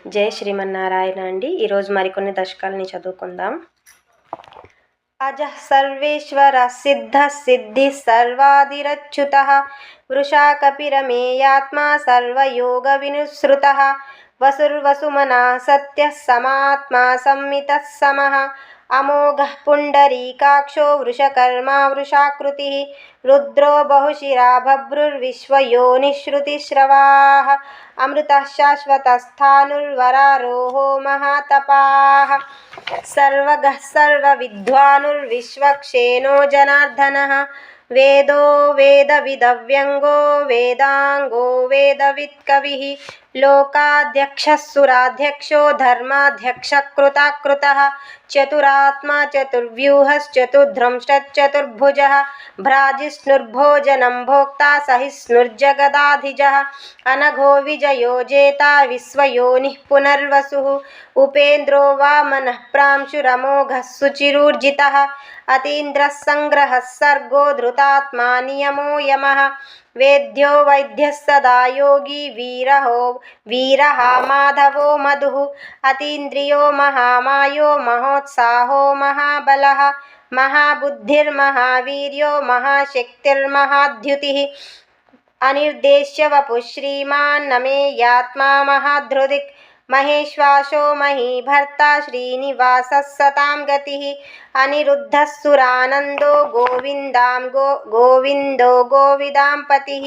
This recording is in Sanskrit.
జై శ్రీమన్నారాయణ అండి. ఈరోజు మరికొన్ని దశకాలని చదువుకుందాం. అజః సర్వేశ్వర సిద్ధః సిద్ధిః సర్వాదిరచ్యుతః వృషా కపిరమేయాత్మా సర్వయోగ వినుసృతః వసుర్వసుమనః సత్యః సమాత్మా సంమితః సమః అమోఘః పుండరీకాక్షో వృషకర్మా వృషాకృతిః రుద్రో బహుశిరా బభ్రుర్విశ్వయోనిః శ్రుతిశ్రవాः అమృతః శాశ్వతస్థాణుర్వరారోహో మహాతపాः सर्वगः सर्वविद्वानुर्विश्वक्सेनो जनार्दनः वेदो वेदविदव्यङ्गो वेदाङ्गो वेदवित्कविः लोकाध्यक्षः सुराध्यक्षो धर्माध्यक्षः कृताकृतः चतुरात्मा चतुर्व्यूहश्चतुर्ध्रंष्टश्चतुर्भुजः भ्राजिष्णुर्भोजनं भोक्ता सहिष्णुर्जगदाधिजः अनघो विजयो जेता विश्वयोनिः पुनर्वसुः उपेन्द्रो वामनः प्रांशुरमोघः सुचिरूर्जितः अतीन्द्रः सङ्ग्रहः सर्गो धृतात्मा नियमो यमः वेद्यो वैद्यः सदा योगी वीरः माधवो मधुः अतीन्द्रियो महामायो महोत्साहो महाबलः महाबुद्धिर्महावीर्यो महाशक्तिर्महाद्युतिः अनिर्देश्य वपुः श्रीमान् नमेयात्मा महाधृदिक् महेश्वासो महीभर्ता श्रीनिवासः सतां गतिः अनिरुद्धः सुरानन्दो गोविन्दो गोविदां पतिः।